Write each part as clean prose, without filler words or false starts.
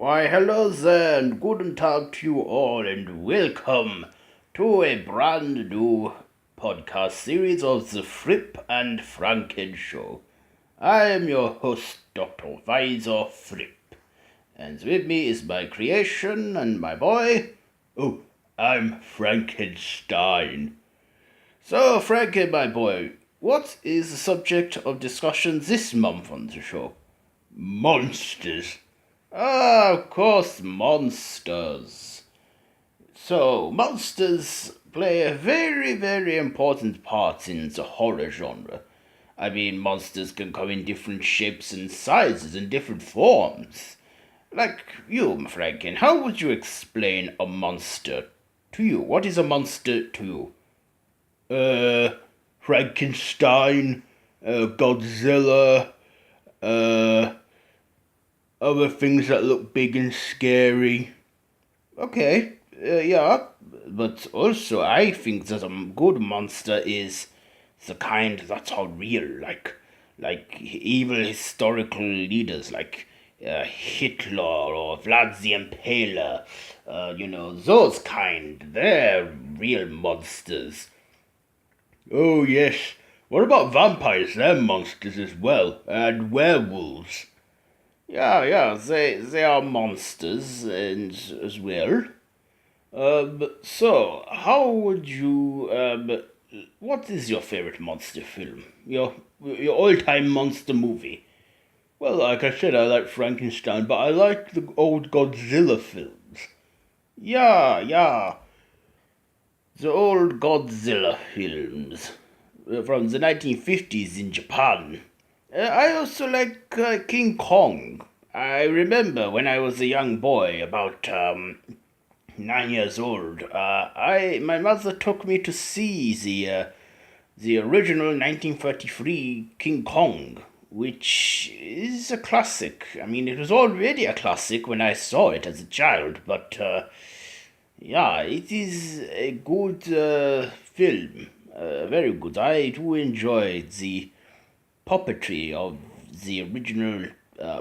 Why, hello there, and guten Tag to you all, and welcome to a brand new podcast series of the Thrip and Franken Show. I am your host, Dr. Weiser Thrip, and with me is my creation and my boy. Oh, I'm Frankenstein. So, Frankie, my boy, what is the subject of discussion this month on the show? Monsters. Ah, of course, monsters. So, monsters play a very, very important part in the horror genre. I mean, monsters can come in different shapes and sizes and different forms. Like you, Franken, how would you explain a monster to you? What is a monster to you? Frankenstein, Godzilla, uh, other things that look big and scary. Okay, yeah, but also I think that a good monster is the kind that are real, like evil historical leaders like Hitler or Vlad the Impaler. Those kind. They're real monsters. Oh yes. What about vampires? They're monsters as well, and werewolves. Yeah, they are monsters and as well. So how would you what is your favorite monster film? Your all-time monster movie? Well, like I said, I like Frankenstein, but I like the old Godzilla films. Yeah, the old Godzilla films from the 1950s in Japan. I also like King Kong. I remember when I was a young boy, about 9 years old. My mother took me to see the original 1933 King Kong, which is a classic. I mean, it was already a classic when I saw it as a child, but yeah, it is a good film. Very good. I do enjoy the puppetry of the original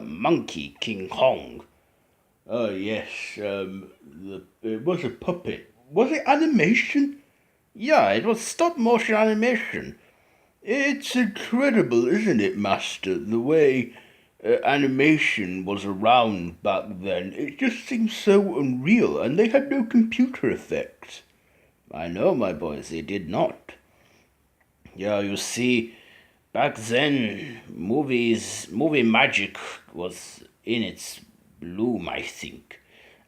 monkey, King Kong. Oh, yes, it was a puppet. Was it animation? Yeah, it was stop motion animation. It's incredible, isn't it, Master? The way animation was around back then. It just seems so unreal, and they had no computer effects. I know, my boys, they did not. Yeah, you see, back then, movie magic was in its bloom, I think.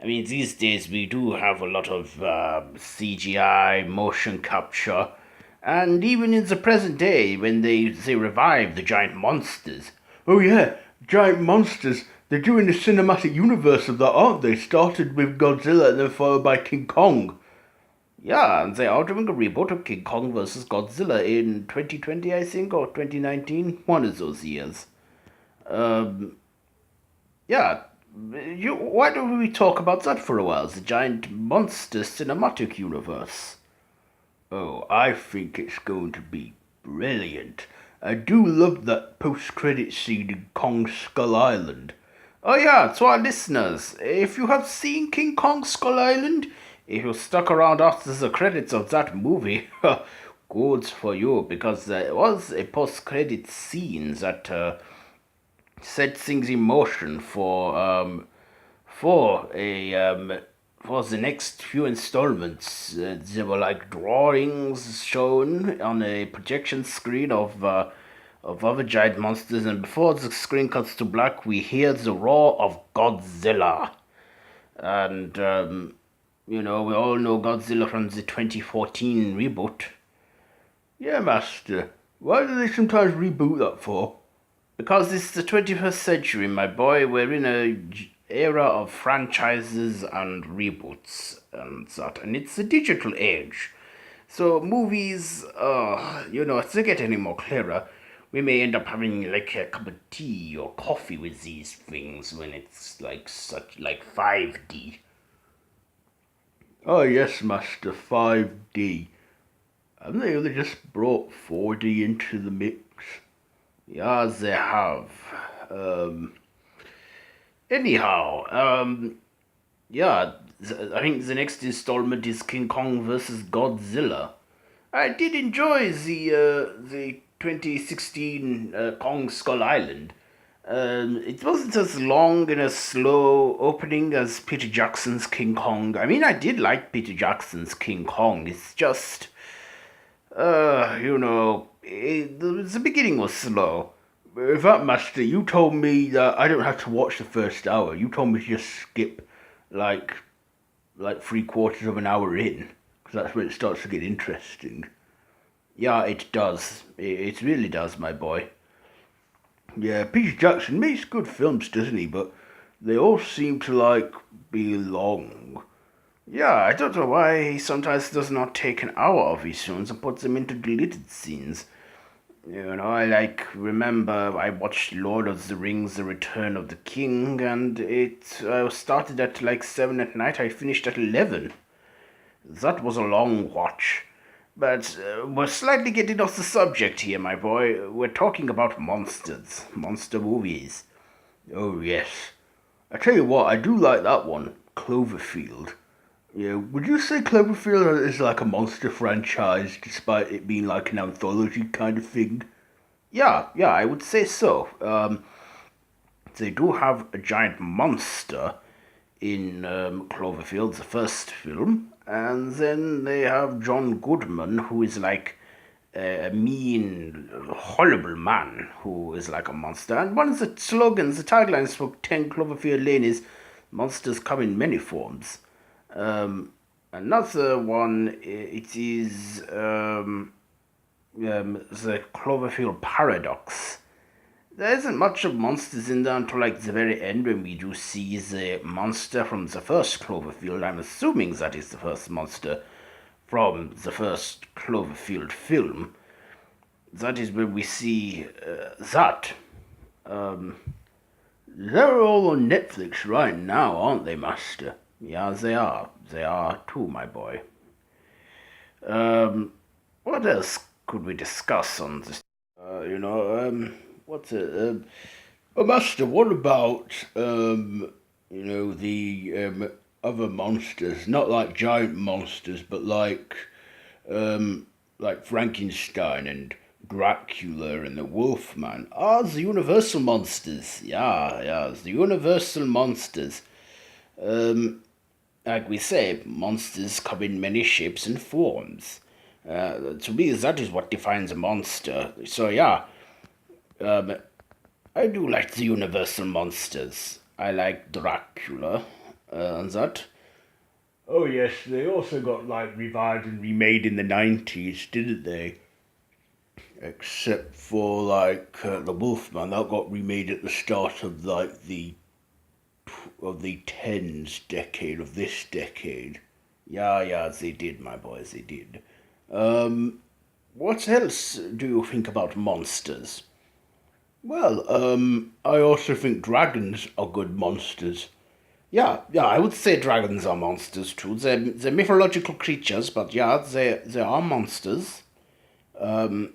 I mean, these days we do have a lot of CGI, motion capture, and even in the present day, when they revive the giant monsters. Oh yeah, giant monsters. They're doing the cinematic universe of that, aren't they? Started with Godzilla and then followed by King Kong. Yeah, and they are doing a reboot of King Kong versus Godzilla in 2020, I think, or 2019, one of those years. Um, yeah, why don't we talk about that for a while? The giant monster cinematic universe. Oh, I think it's going to be brilliant. I do love that post-credit scene in Kong Skull Island. Oh yeah, to our listeners, if you have seen King Kong Skull Island, if you stuck around after the credits of that movie, good for you, because there was a post-credit scene that set things in motion for a for the next few installments. There were like drawings shown on a projection screen of other giant monsters, and before the screen cuts to black, we hear the roar of Godzilla. And we all know Godzilla from the 2014 reboot. Yeah, Master. Why do they sometimes reboot that for? Because it's the 21st century, my boy. We're in a era of franchises and reboots and that, and it's the digital age. So movies, if they get any more clearer, we may end up having like a cup of tea or coffee with these things when it's like such like 5D. Oh yes, Master, 5D. Haven't they only just brought 4D into the mix? Yeah, they have. Um, Anyhow, yeah, I think the next installment is King Kong versus Godzilla. I did enjoy the 2016 Kong Skull Island. It wasn't as long and as slow opening as Peter Jackson's King Kong. I mean, I did like Peter Jackson's King Kong. It's just, the beginning was slow. In fact, Master, you told me that I don't have to watch the first hour. You told me to just skip like like 3/4 of an hour in, because that's when it starts to get interesting. Yeah, it does. It really does, my boy. Yeah, Peter Jackson makes good films, doesn't he? But they all seem to like be long. Yeah, I don't know why he sometimes does not take an hour of his films and puts them into deleted scenes. You know, I like remember I watched Lord of the Rings: The Return of the King, and it started at like 7 at night. I finished at 11. That was a long watch. But we're slightly getting off the subject here, my boy. We're talking about monsters, monster movies. Oh yes, I tell you what, I do like that one, Cloverfield. Yeah, would you say Cloverfield is like a monster franchise, despite it being like an anthology kind of thing? Yeah, I would say so. They do have a giant monster in Cloverfield, the first film, and then they have John Goodman, who is like a mean, horrible man who is like a monster. And one of the slogans, the taglines for 10 Cloverfield Lane is "Monsters come in many forms." Another one, it is the Cloverfield Paradox. There isn't much of monsters in there until like the very end when we do see the monster from the first Cloverfield. I'm assuming that is the first monster from the first Cloverfield film. That is when we see that. Um, they're all on Netflix right now, aren't they, Master? Yeah, they are. They are too, my boy. What else could we discuss on this? What's it? Master, what about, the other monsters? Not like giant monsters, but like Frankenstein and Dracula and the Wolfman. Ah, the universal monsters. Yeah, the universal monsters. Um, like we say, monsters come in many shapes and forms. To me, that is what defines a monster. So yeah, um, I do like the universal monsters. I like Dracula and that. Oh yes, they also got like revived and remade in the 90s, didn't they? Except for like the Wolfman, that got remade at the start of like the tens decade of this decade. Yeah, they did, my boys, they did. Um, what else do you think about monsters? Well, I also think dragons are good monsters. Yeah, I would say dragons are monsters too. They're mythological creatures, but yeah, they are monsters. Um,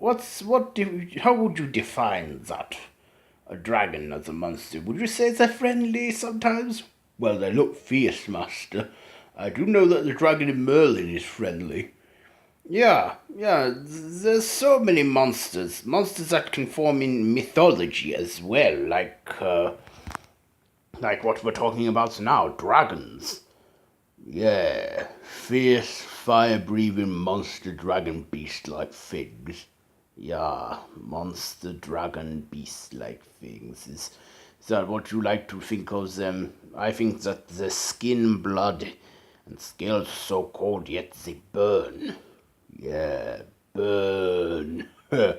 how would you define that? A dragon as a monster? Would you say they're friendly sometimes? Well, they look fierce, master. I do know that the dragon in Merlin is friendly. Yeah, there's so many monsters. Monsters that can form in mythology as well, like what we're talking about now, dragons. Yeah, fierce, fire-breathing monster dragon beast-like things. Yeah, monster dragon beast-like things. Is that what you like to think of them? I think that the skin, blood, and scales are so cold yet they burn. Yeah, burn. Burn.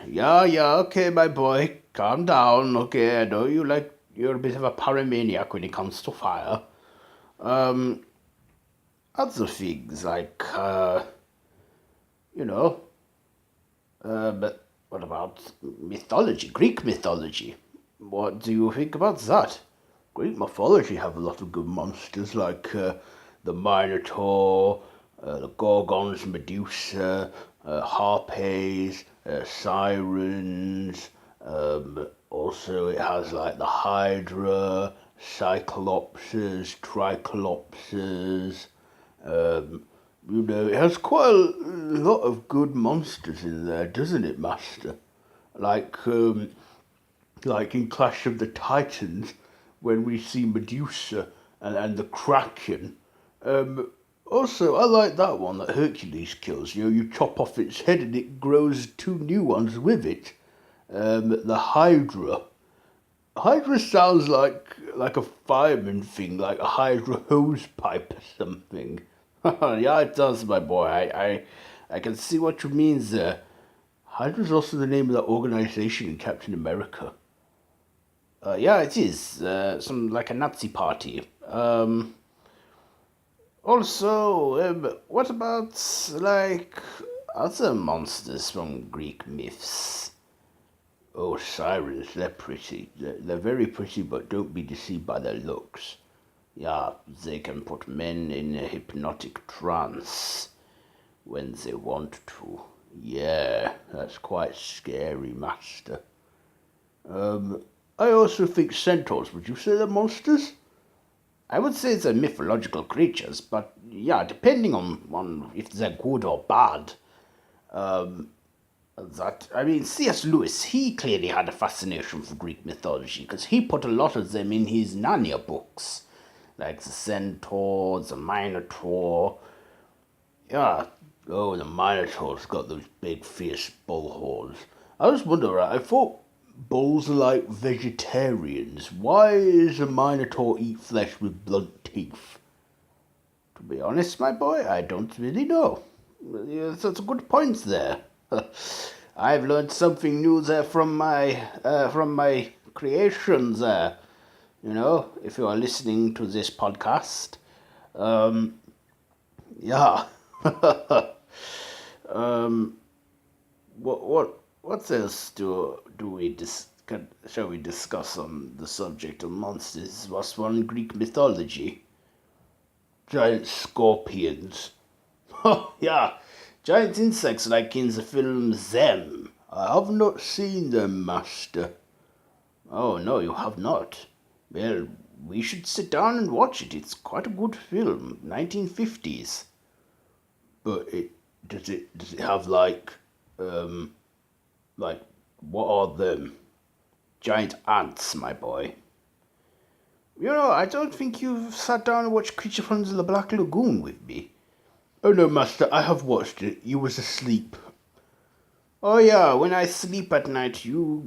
Yeah, okay, my boy. Calm down, okay? I know you're a bit of a pyromaniac when it comes to fire. Um, Other things like, you know, but what about mythology, Greek mythology? What do you think about that? Greek mythology have a lot of good monsters like the Minotaur, the Gorgons, Medusa, Harpies, Sirens, also it has like the Hydra, Cyclopses, Triclopses. It has quite a lot of good monsters in there, doesn't it, Master? Like, like in Clash of the Titans, when we see Medusa and the Kraken. Um, Also, I like that one that Hercules kills. You chop off its head and it grows two new ones with it. The Hydra. Hydra sounds like a fireman thing, like a Hydra hose pipe or something. Yeah, it does, my boy. I can see what you mean there. Hydra's also the name of that organization in Captain America. Yeah, it is. Some like a Nazi party. Also, what about like other monsters from Greek myths? Oh, sirens, they're pretty. They're very pretty, but don't be deceived by their looks. Yeah, they can put men in a hypnotic trance when they want to. Yeah, that's quite scary, Master. I also think centaurs, would you say they're monsters? I would say they're mythological creatures, but yeah, depending on if they're good or bad. C.S. Lewis, he clearly had a fascination for Greek mythology because he put a lot of them in his Narnia books, like the Centaur, the Minotaur. Yeah, oh, the Minotaur's got those big, fierce bull horns. I was wondering, I thought bulls are like vegetarians. Why does a Minotaur eat flesh with blunt teeth? To be honest, my boy, I don't really know. That's a good point there. I've learned something new there from my creations there. If you are listening to this podcast, yeah. um, what else shall we discuss on the subject of monsters? Was one Greek mythology? Giant scorpions. Oh yeah, giant insects like in the film Them. I have not seen them, Master. Oh no, you have not. Well, we should sit down and watch it. It's quite a good film, 1950s. But does it have like what are them? Giant ants, my boy. I don't think you've sat down and watched Creature from the Black Lagoon with me. Oh no, Master, I have watched it. You was asleep. Oh yeah, when I sleep at night, you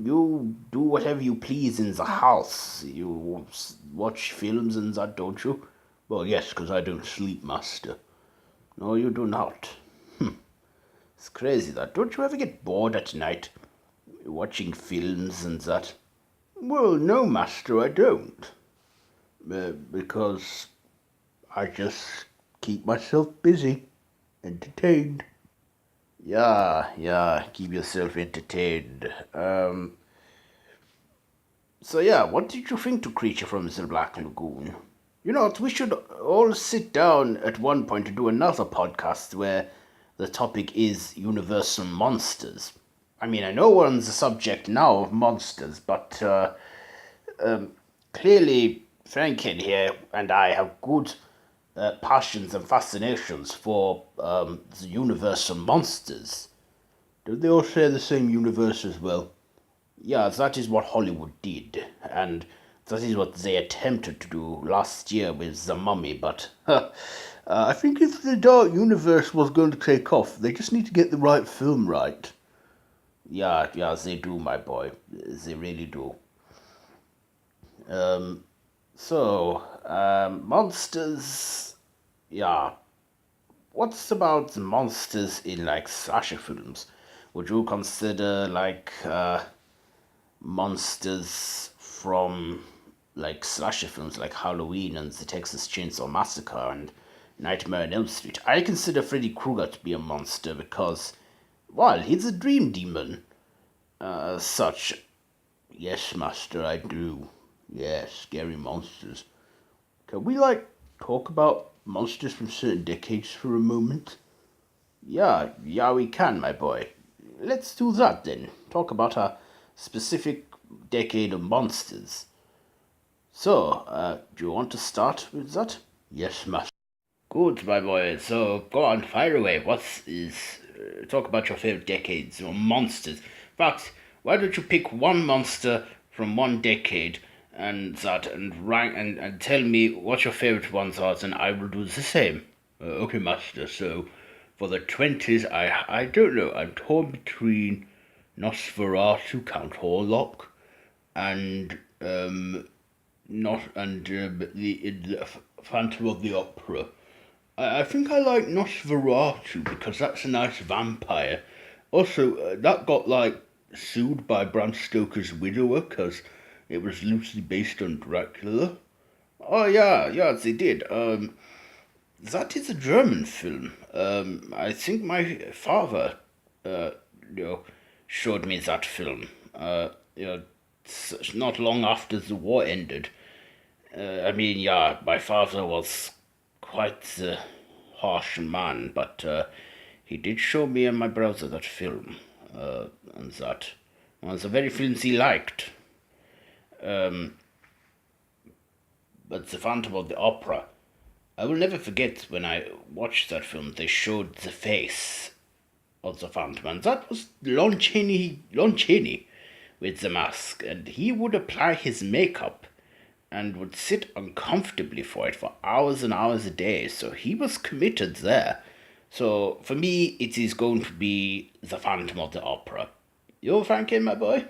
do whatever you please in the house. You watch films and that, don't you? Well, yes, 'cause I don't sleep, Master. No, you do not. It's crazy that. Don't you ever get bored at night watching films and that? Well, no, Master, I don't. Because I just keep myself busy, entertained. Yeah, keep yourself entertained. So yeah, what did you think to Creature from the Black Lagoon? You know what, we should all sit down at one point to do another podcast where the topic is universal monsters. I mean, I know we're on the subject now of monsters, but clearly Franken here and I have good passions and fascinations for the universal monsters. Don't they all share the same universe as well? Yeah, that is what Hollywood did, and that is what they attempted to do last year with The Mummy, but I think if the Dark Universe was going to take off, they just need to get the right film right. Yeah, they do, my boy. They really do. Monsters. Yeah. What's about the monsters in, like, slasher films? Would you consider, like, monsters from, like, slasher films like Halloween and the Texas Chainsaw Massacre and Nightmare on Elm Street? I consider Freddy Krueger to be a monster because, well, he's a dream demon. Such. Yes, Master, I do. Yes, scary monsters. Can we, like, talk about monsters from certain decades for a moment? Yeah, we can, my boy. Let's do that then. Talk about a specific decade of monsters. So, do you want to start with that? Yes, master. Good, my boy. So, go on, fire away. Talk about your favorite decades or monsters. In fact, why don't you pick one monster from one decade and rank and tell me what your favorite ones are, and I will do the same. Okay, master. So, for the 20s, I don't know. I'm torn between Nosferatu, Count Horlock, and not and the Phantom of the Opera. I think I like Nosferatu because that's a nice vampire. Also, that got like sued by Bram Stoker's widower because it was loosely based on Dracula. Oh yeah, yeah, they did. That is a German film. I think my father, uh, you know, showed me that film. You know, not long after the war ended. I mean, yeah, my father was quite the harsh man, but he did show me and my brother that film, and that was the very films he liked. Um, but the Phantom of the Opera, I will never forget when I watched that film. They showed the face of the Phantom, and that was Lon Chaney with the mask, and he would apply his makeup and would sit uncomfortably for it for hours and hours a day. So he was committed there. So for me, it is going to be the Phantom of the Opera. You, Frankie, my boy?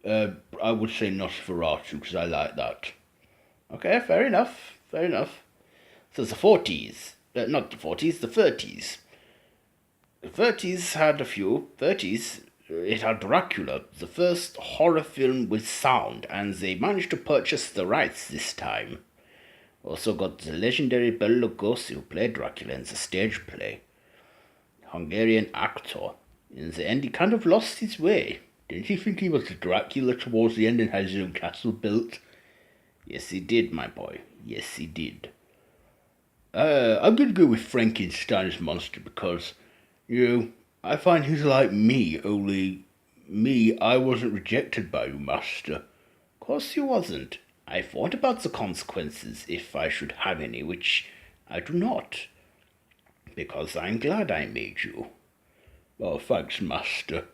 I would say Nosferatu because I like that. Okay, fair enough. Fair enough. So the 40s. Not the 40s, the 30s. The 30s had a few. 30s, it had Dracula, the first horror film with sound, and they managed to purchase the rights this time. Also got the legendary Bela Lugosi, who played Dracula in the stage play. Hungarian actor. In the end, he kind of lost his way. Didn't you think he was Dracula towards the end and had his own castle built? Yes, he did, my boy. Yes, he did. I'm going to go with Frankenstein's monster because, you know, I find he's like me, only me, I wasn't rejected by you, master. Of course you wasn't. I thought about the consequences if I should have any, which I do not. Because I'm glad I made you. Well, thanks, master.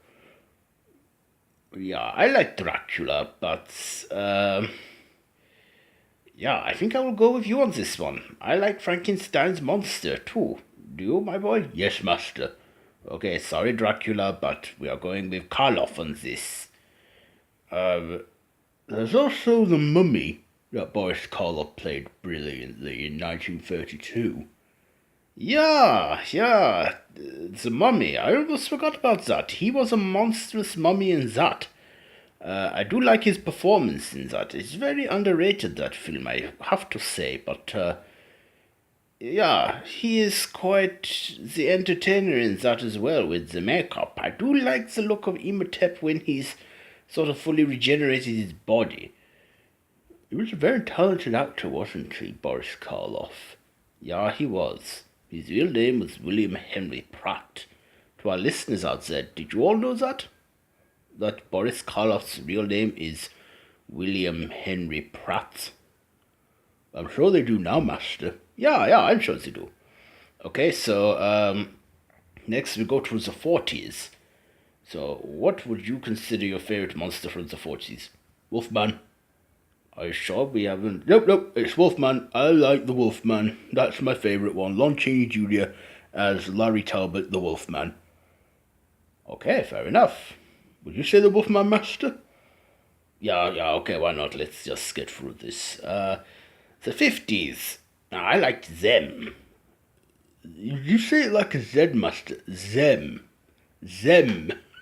Yeah, I like Dracula, but, yeah, I think I will go with you on this one. I like Frankenstein's monster, too. Do you, my boy? Yes, master. Okay, sorry, Dracula, but we are going with Karloff on this. There's also the Mummy that Boris Karloff played brilliantly in 1932. Yeah, the Mummy. I almost forgot about that. He was a monstrous mummy in that. I do like his performance in that. It's very underrated, that film, I have to say, but yeah, he is quite the entertainer in that as well with the makeup. I do like the look of Imhotep when he's sort of fully regenerated his body. He was a very talented actor, wasn't he, Boris Karloff? Yeah, he was. His real name was William Henry Pratt. To our listeners out there, did you all know that? That Boris Karloff's real name is William Henry Pratt? I'm sure they do now, master. Yeah, I'm sure they do. Okay, so next we go to the 40s. So, what would you consider your favorite monster from the 40s? Wolfman. Are you sure we haven't? Nope, it's Wolfman. I like the Wolfman. That's my favorite one. Lon Chaney Jr. as Larry Talbot, the Wolfman. Okay, fair enough. Would you say the Wolfman, master? Yeah, okay, why not? Let's just get through this. The 50s. Now, I liked them. You say it like a Z, master. Them.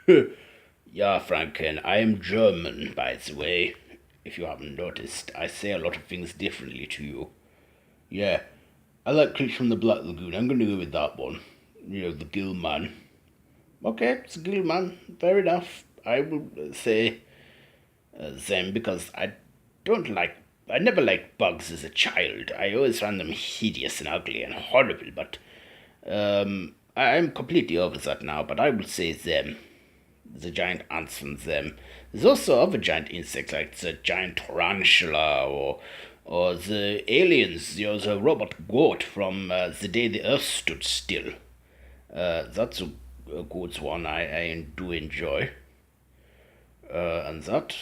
Yeah, Franken, I am German, by the way. If you haven't noticed, I say a lot of things differently to you. Yeah, I like Creatures from the Black Lagoon. I'm going to go with that one. You know, the Gill Man. Okay, it's a Gill Man. Fair enough. I will say them because I never liked bugs as a child. I always found them hideous and ugly and horrible, but I'm completely over that now, but I will say them. The giant ants from them. There's also other giant insects like the giant tarantula or the aliens, the robot goat from The Day the Earth Stood Still. That's a good one I do enjoy. And that.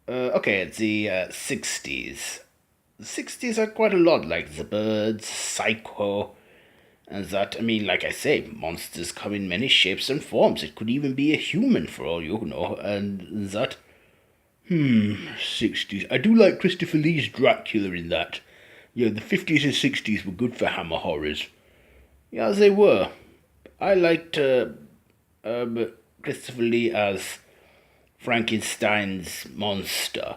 Okay, the 60s. The 60s are quite a lot, like The Birds, Psycho, and that. I mean, like I say, monsters come in many shapes and forms. It could even be a human for all you know, and that. 60s. I do like Christopher Lee's Dracula in that. Yeah, the 50s and 60s were good for hammer horrors. Yeah, they were. I liked Christopher Lee as Frankenstein's monster.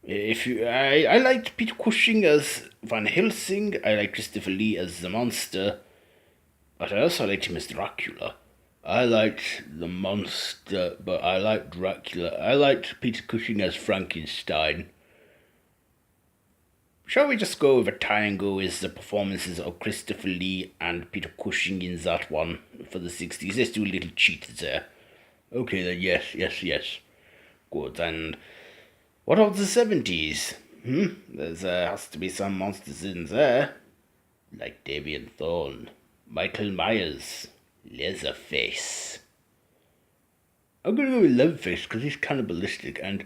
I liked Peter Cushing as Van Helsing. I liked Christopher Lee as the monster, but I also liked him as Dracula. I liked the monster, but I liked Dracula. I liked Peter Cushing as Frankenstein. Shall we just go with a tie and go with the performances of Christopher Lee and Peter Cushing in that one for the 60s? Let's do a little cheat there. Okay then, yes. Good, and what of the 70s? There has to be some monsters in there. Like Damien Thorne, Michael Myers, Leatherface. I'm going to go with Leatherface because he's cannibalistic, and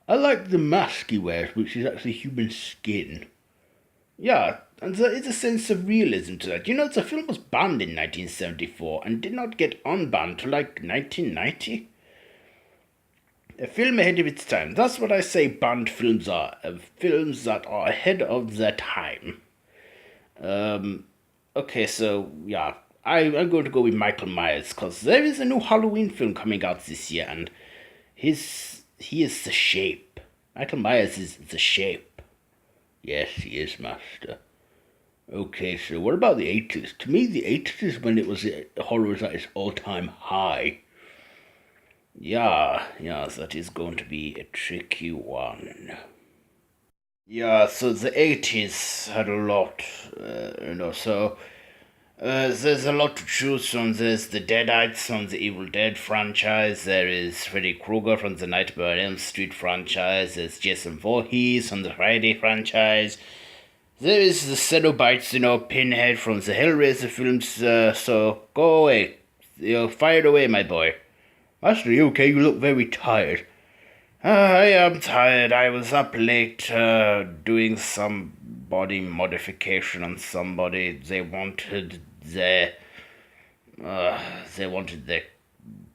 I like the mask he wears, which is actually human skin. Yeah, and there is a sense of realism to that. You know, the film was banned in 1974 and did not get unbanned till like 1990. A film ahead of its time. That's what I say banned films are. Films that are ahead of their time. Okay, so, yeah. I'm going to go with Michael Myers, because there is a new Halloween film coming out this year, and he is the Shape. Michael Myers is the Shape. Yes, he is, Master. Okay, so what about the 80s? To me, the 80s is when horror was at its all-time high. Yeah, that is going to be a tricky one. Yeah, so the 80s had a lot, so there's a lot to choose from. There's the Deadites from the Evil Dead franchise, there is Freddy Krueger from the Nightmare on Elm Street franchise, there's Jason Voorhees from the Friday franchise, there is the Cenobites, Pinhead from the Hellraiser films, so go away, fire it away, my boy. Master, you okay? You look very tired. I am tired. I was up late doing some body modification on somebody. They wanted their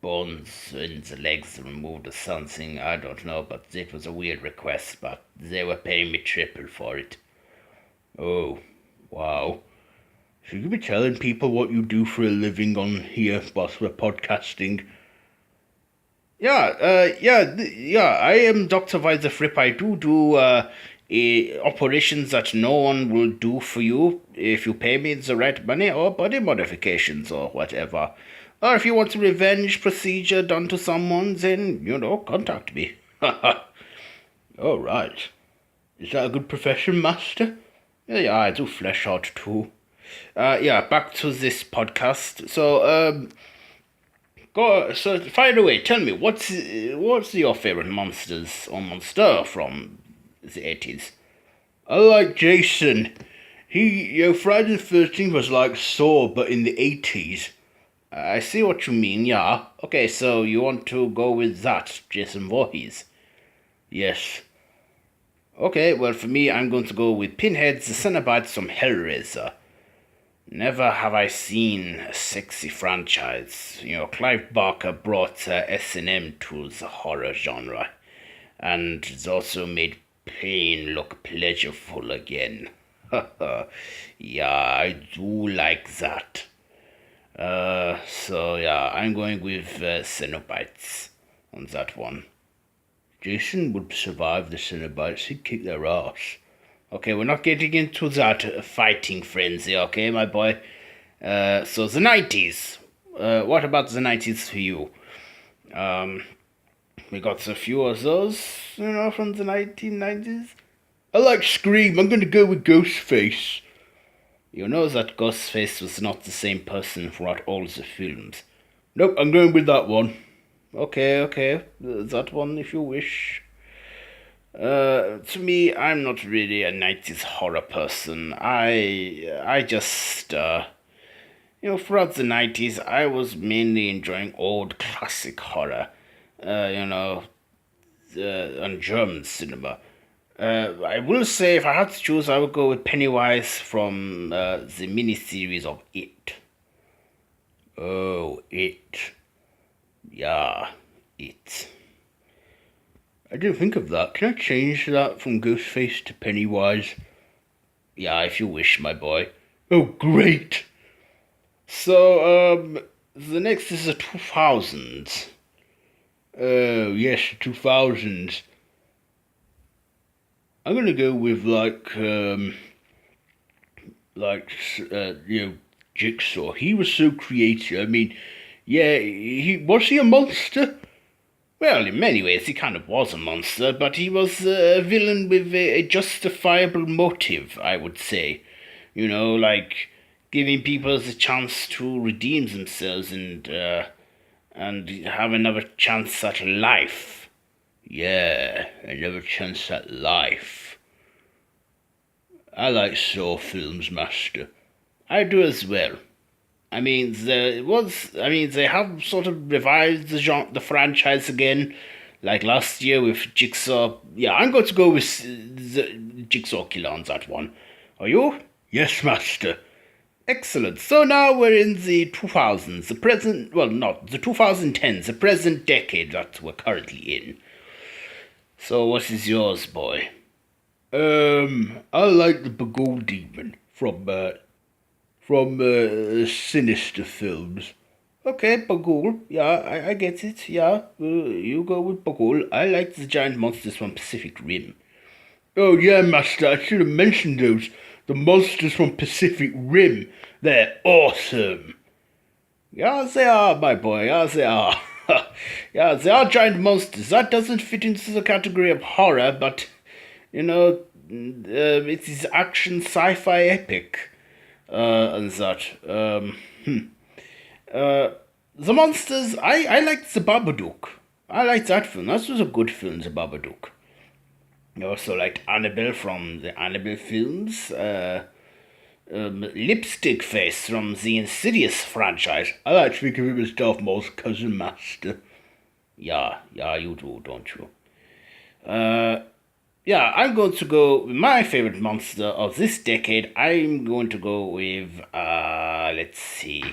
bones in the legs removed or something. I don't know, but it was a weird request, but they were paying me triple for it. Oh, wow. Should you be telling people what you do for a living on here whilst we're podcasting? Yeah, I am Dr. Visor Thrip. I do operations that no one will do for you if you pay me the right money, or body modifications or whatever. Or if you want a revenge procedure done to someone, then, contact me. All right. Is that a good profession, Master? Yeah, I do flesh out too. Back to this podcast. So, fire away. Tell me, what's your favorite monsters or monster from the 80s? I like Jason. Friday the 13th was like Saw, but in the 80s. I see what you mean, yeah. Okay, so you want to go with that, Jason Voorhees? Yes. Okay, well, for me, I'm going to go with Pinhead, the Cenobites from Hellraiser. Never have I seen a sexy franchise. Clive Barker brought S&M to the horror genre, and it's also made pain look pleasureful again. Yeah, I do like that. I'm going with Cenobites on that one. Jason would survive the Cenobites. He'd kick their ass. Okay, we're not getting into that fighting frenzy, okay, my boy? So the 90s. What about the 90s for you? We got a few of those, from the 1990s. I like Scream. I'm going to go with Ghostface. You know that Ghostface was not the same person throughout all the films. Nope, I'm going with that one. Okay, okay. That one if you wish. To me, I'm not really a 90s horror person. I just, throughout the 90s, I was mainly enjoying old classic horror, uh, you know, and German cinema. I will say, if I had to choose, I would go with Pennywise from the miniseries of It. Oh, It. Yeah, It. I didn't think of that. Can I change that from Ghostface to Pennywise? Yeah, if you wish, my boy. Oh, great! So, the next is the 2000s. Oh, yes, 2000s. I'm gonna go with like Jigsaw. He was so creative. I mean, yeah, he a monster? Well, in many ways, he kind of was a monster, but he was a villain with a justifiable motive, I would say. Like giving people the chance to redeem themselves and have another chance at life. Yeah, another chance at life. I like Saw films, Master. I do as well. They have sort of revived the franchise again, like last year with Jigsaw. Yeah, I'm going to go with the Jigsaw Killer on that one. Are you? Yes, Master. Excellent. So now we're in the 2000s, the present, well, not the 2010s, the present decade that we're currently in. So what is yours, boy? I like the Bagul Demon from Sinister Films. Okay, Bagul. Yeah, I get it. Yeah, you go with Bagul. I like the giant monsters from Pacific Rim. Oh yeah, Master. I should have mentioned those. The monsters from Pacific Rim. They're awesome. Yeah, they are, my boy. Yeah, they are. Yeah, they are giant monsters. That doesn't fit into the category of horror, but it is action sci-fi epic and that. Uh, the monsters. I liked the Babadook. I liked that film. That was a good film, the Babadook. I also liked Annabelle from the Annabelle films. Lipstick Face from the Insidious franchise. I like to think of him as Darth Maul's cousin master. Yeah, you do, don't you? Yeah, I'm going to go with my favorite monster of this decade. I'm going to go with, let's see.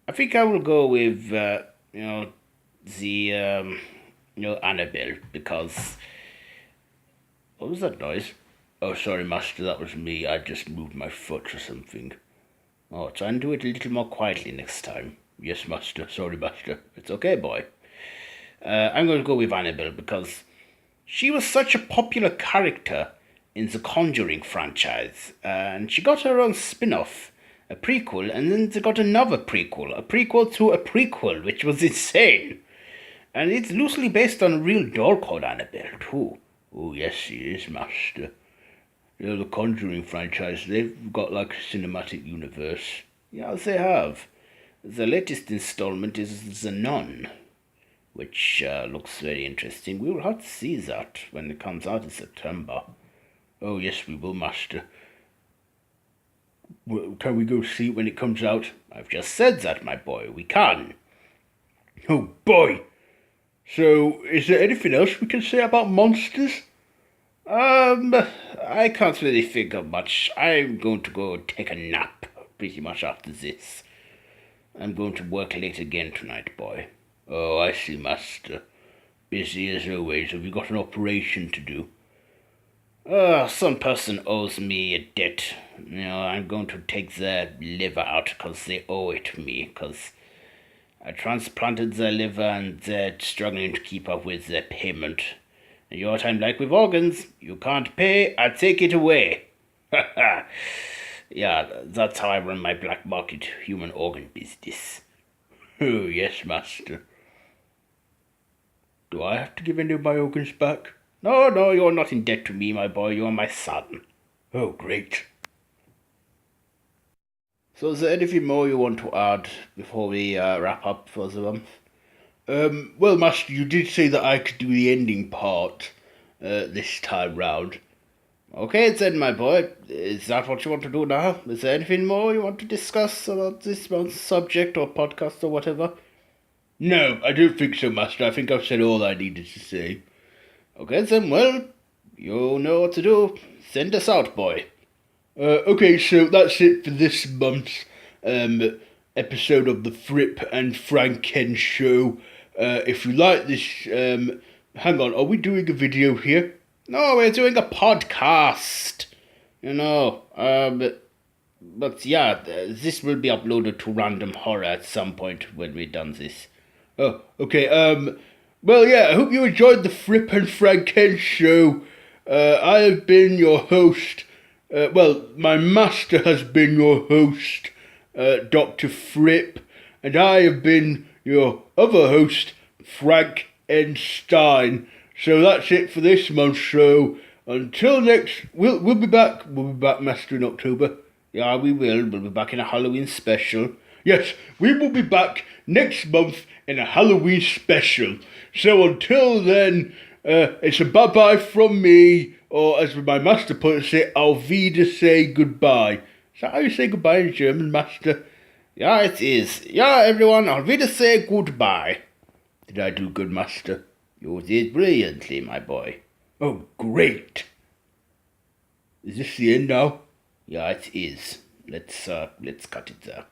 I think I will go with, the, Annabelle, because. What was that noise? Oh, sorry, Master, that was me. I just moved my foot or something. Oh, try and do it a little more quietly next time. Yes, Master. Sorry, Master. It's okay, boy. I'm going to go with Annabelle because she was such a popular character in the Conjuring franchise, and she got her own spin-off, a prequel, and then they got another prequel, a prequel to a prequel, which was insane. And it's loosely based on a real doll called Annabelle, too. Oh, yes, she is, Master. The Conjuring franchise, they've got like a cinematic universe. Yeah, they have. The latest installment is The Nun, which looks very interesting. We will have to see that when it comes out in September. Oh, yes, we will, Master. Well, can we go see it when it comes out? I've just said that, my boy. We can. Oh, boy. So, is there anything else we can say about monsters? I can't really think of much. I'm going to go take a nap pretty much after this. I'm going to work late again tonight, boy. Oh, I see, Master. Busy as always. Have you got an operation to do? Some person owes me a debt. I'm going to take their liver out because they owe it to me, because I transplanted their liver and they're struggling to keep up with their payment. And your time, like with organs, you can't pay, I take it away. Yeah, that's how I run my black market human organ business. Oh, yes, Master. Do I have to give any of my organs back? No, you're not in debt to me, my boy. You're my son. Oh, great. So is there anything more you want to add before we wrap up for the month? Well, Master, you did say that I could do the ending part, this time round. Okay, then, my boy, is that what you want to do now? Is there anything more you want to discuss about this month's subject or podcast or whatever? No, I don't think so, Master. I think I've said all I needed to say. Okay, then, well, you know what to do. Send us out, boy. Okay, so that's it for this month's episode of the Thrip and Franken show. If you like this, hang on, are we doing a video here? No, we're doing a podcast. You know, but yeah, this will be uploaded to Random Horror at some point when we're done this. Oh, okay, well, yeah, I hope you enjoyed the Thrip and Franken show. I have been your host. Well, my master has been your host, Dr. Thrip, and I have been your other host, Frank and Stein. So that's it for this month's show. Until next, we'll be back. We'll be back, Master, in October. Yeah, we will. We'll be back in a Halloween special. Yes, we will be back next month in a Halloween special. So until then, it's a bye-bye from me, or as my master put it, auf Wiedersehen, goodbye. Is that how you say goodbye in German, Master? Yeah, it is. Yeah, everyone, auf Wiedersehen, goodbye. Did I do good, Master? You did brilliantly, my boy. Oh, great. Is this the end now? Yeah, it is. Let's cut it there.